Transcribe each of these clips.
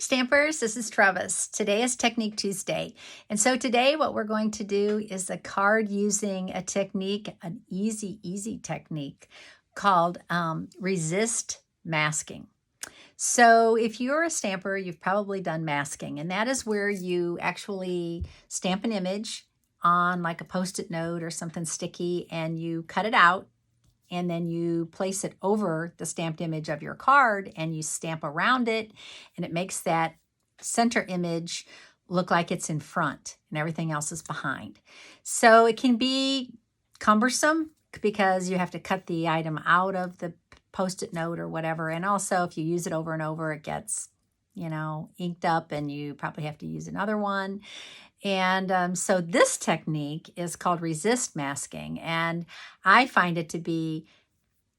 Stampers, this is Trevis. Today is Technique Tuesday. And so today what we're going to do is a card using a technique, an easy technique called resist masking. So if you're a stamper, you've probably done masking, and that is where you actually stamp an image on like a Post-it note or something sticky, and you cut it out, and then you place it over the stamped image of your card, and you stamp around it, and it makes that center image look like it's in front and everything else is behind. So it can be cumbersome because you have to cut the item out of the Post-it note or whatever. And also if you use it over and over, it gets, inked up, and you probably have to use another one. And so this technique is called resist masking, and I find it to be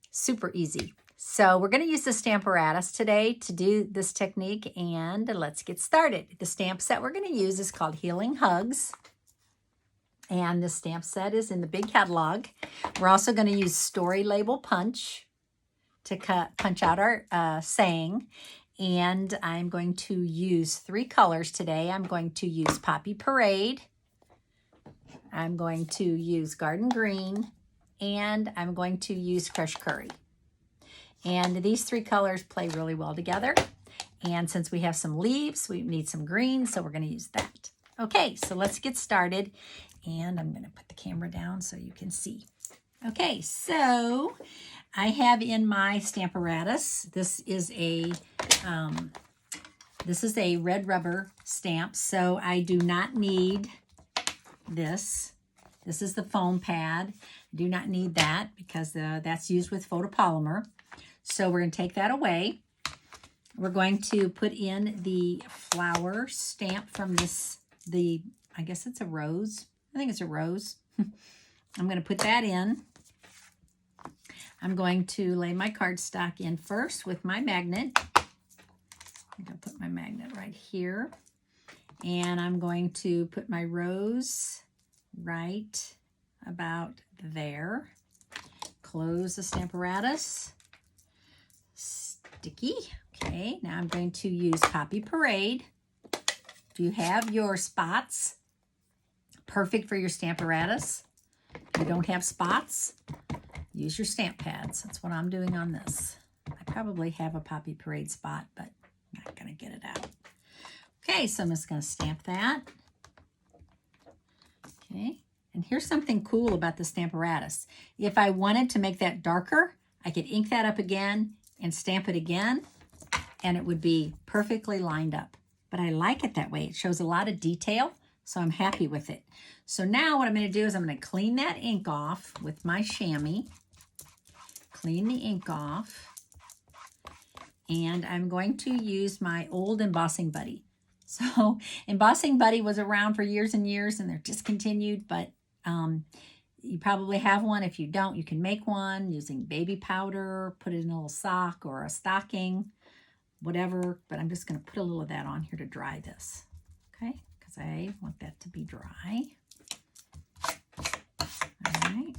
super easy. So we're going to use the Stamparatus today to do this technique, and let's get started. The stamp set we're going to use is called Healing Hugs, and the stamp set is in the big catalog. We're also going to use Story Label Punch to punch out our saying. And I'm going to use 3 colors today. I'm going to use Poppy Parade. I'm going to use Garden Green. And I'm going to use Crushed Curry. And these 3 colors play really well together. And since we have some leaves, we need some green, so we're going to use that. Okay, so let's get started. And I'm going to put the camera down so you can see. Okay, so I have in my Stamparatus, this is a red rubber stamp, so I do not need this. This is the foam pad. I do not need that because that's used with photopolymer. So we're going to take that away. We're going to put in the flower stamp from I guess it's a rose. I think it's a rose. I'm going to put that in. I'm going to lay my cardstock in first with my magnet. I'm going to put my magnet right here. And I'm going to put my rose right about there. Close the Stamparatus. Sticky. Okay, now I'm going to use Poppy Parade. Do you have your spots? Perfect for your Stamparatus. If you don't have spots, use your stamp pads. That's what I'm doing on this. I probably have a Poppy Parade spot, but I'm not going to get it out. Okay, so I'm just going to stamp that. Okay, and here's something cool about the Stamparatus. If I wanted to make that darker, I could ink that up again and stamp it again, and it would be perfectly lined up. But I like it that way. It shows a lot of detail, so I'm happy with it. So now what I'm going to do is I'm going to clean that ink off with my chamois. Clean the ink off. And I'm going to use my old embossing buddy. So embossing buddy was around for years and years, and they're discontinued, but you probably have one. If you don't, you can make one using baby powder, put it in a little sock or a stocking, whatever. But I'm just going to put a little of that on here to dry this, okay? Because I want that to be dry. All right,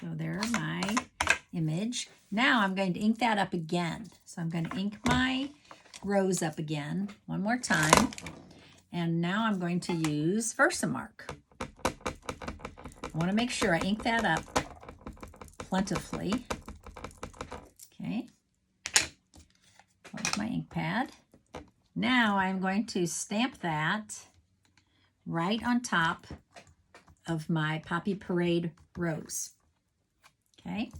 so there's my image. Now I'm going to ink that up again. So I'm going to ink my rose up again one more time. And now I'm going to use Versamark. I want to make sure I ink that up plentifully. Okay. Close my ink pad. Now I'm going to stamp that right on top of my Poppy Parade rose. Okay.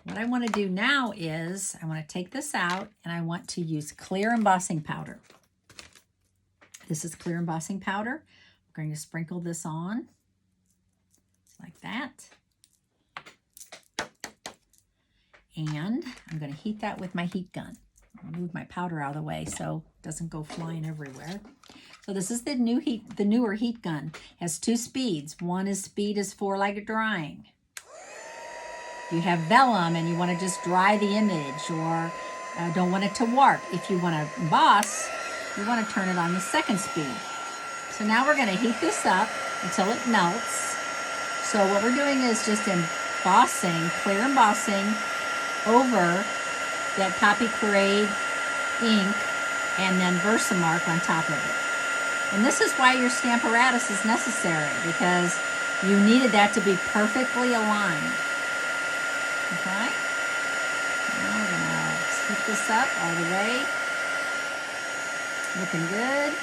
What I want to do now is I want to take this out, and I want to use clear embossing powder. This is clear embossing powder. I'm going to sprinkle this on like that. And I'm going to heat that with my heat gun. I'll move my powder out of the way so it doesn't go flying everywhere. So this is the newer heat gun. It has 2 speeds. One speed is for like drying. You have vellum and you want to just dry the image, or don't want it to warp. If you want to emboss, you want to turn it on the 2nd speed. So now we're going to heat this up until it melts. So what we're doing is just embossing, clear embossing over that Poppy Parade ink and then Versamark on top of it. And this is why your Stamparatus is necessary, because you needed that to be perfectly aligned. Okay? Now we're going to heat this up all the way. Looking good.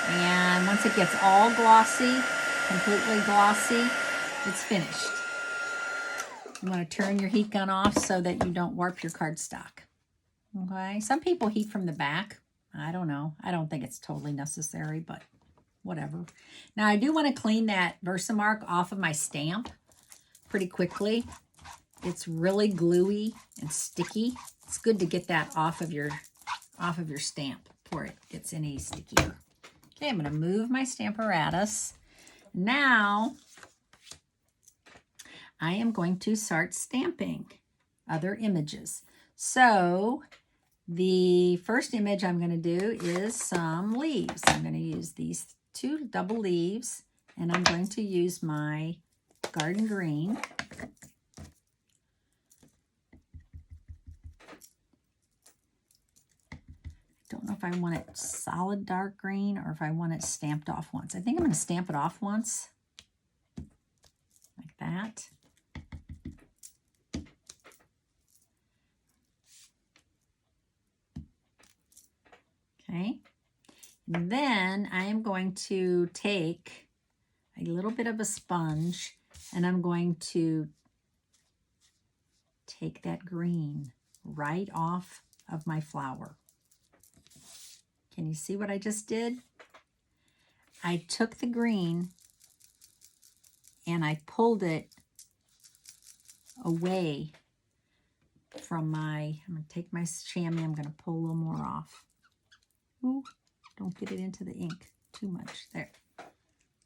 And once it gets all glossy, completely glossy, it's finished. You want to turn your heat gun off so that you don't warp your cardstock. Okay? Some people heat from the back. I don't know. I don't think it's totally necessary, but whatever. Now, I do want to clean that Versamark off of my stamp pretty quickly. It's really gluey and sticky. It's good to get that off of your stamp before it gets any stickier. Okay, I'm going to move my Stamparatus. Now, I am going to start stamping other images. So, the first image I'm going to do is some leaves. I'm going to use these 2 double leaves, and I'm going to use my garden green. Don't know if I want it solid dark green or if I want it stamped off once. I think I'm going to stamp it off once, like that. Okay, and then I am going to take a little bit of a sponge and I'm going to take that green right off of my flower. Can you see what I just did? I took the green and I pulled it away from my, I'm going to take my chamois, I'm going to pull a little more off. Ooh, don't get it into the ink too much. There.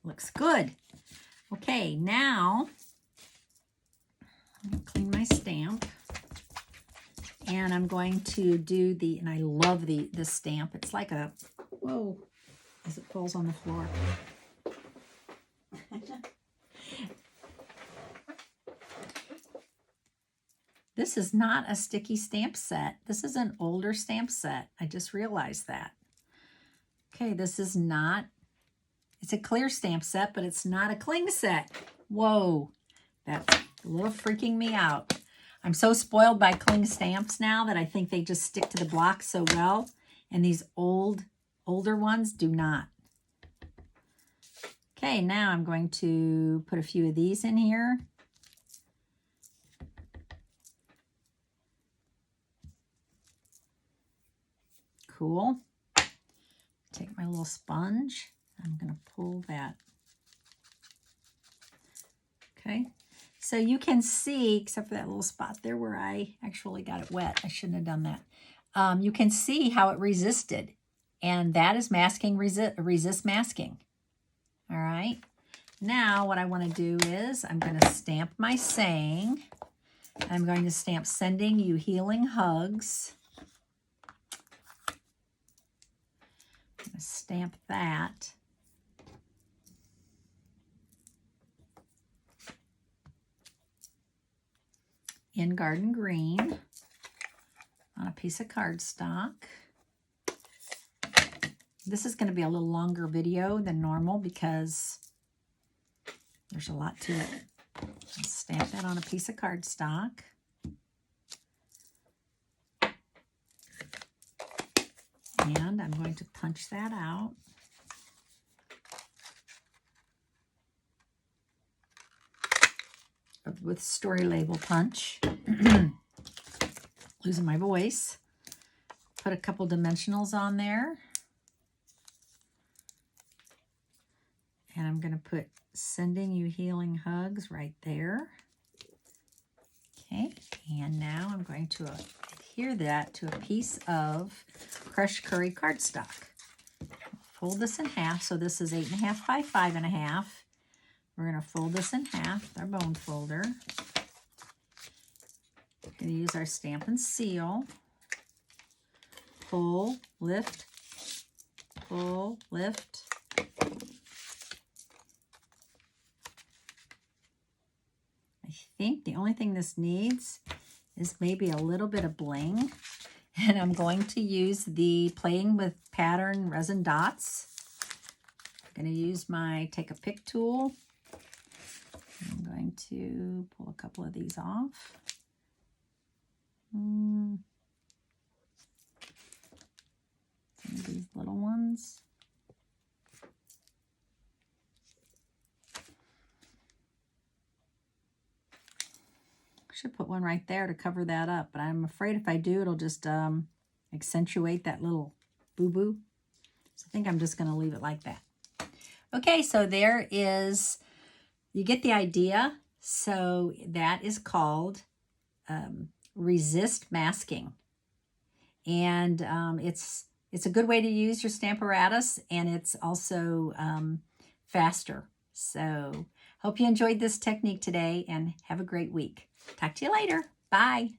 Looks good. Okay, now I'm going to clean my stamp. And I'm going to do the, and I love this stamp. It's like a, whoa, as it falls on the floor. This is not a sticky stamp set. This is an older stamp set. I just realized that. Okay, this is not, it's a clear stamp set, but it's not a cling set. Whoa, that's a little freaking me out. I'm so spoiled by cling stamps now that I think they just stick to the block so well. And these older ones do not. Okay, now I'm going to put a few of these in here. Cool. Take my little sponge. I'm going to pull that. Okay. So you can see, except for that little spot there where I actually got it wet. I shouldn't have done that. You can see how it resisted. And that is masking, resist masking. All right. Now what I want to do is I'm going to stamp my saying. I'm going to stamp sending you healing hugs. I'm going to stamp that. In garden green on a piece of cardstock. This is going to be a little longer video than normal because there's a lot to it. I'll stamp that on a piece of cardstock. And I'm going to punch that out. With story label punch. Losing my voice. Put a couple dimensionals on there. And I'm going to put sending you healing hugs right there. Okay, and now I'm going to adhere that to a piece of crushed curry cardstock. Fold this in half. So this is 8.5 by 5.5. We're going to fold this in half with our bone folder. We're going to use our Stampin' Seal. Pull, lift, pull, lift. I think the only thing this needs is maybe a little bit of bling. And I'm going to use the Playing with Pattern Resin Dots. I'm going to use my Take a Pick tool. I'm going to pull a couple of these off. Some of these little ones. Should put one right there to cover that up, but I'm afraid if I do, it'll just accentuate that little boo-boo. So I think I'm just going to leave it like that. Okay, so there is, you get the idea. So that is called resist masking. And it's a good way to use your Stamparatus, and it's also faster. So hope you enjoyed this technique today, and have a great week. Talk to you later. Bye.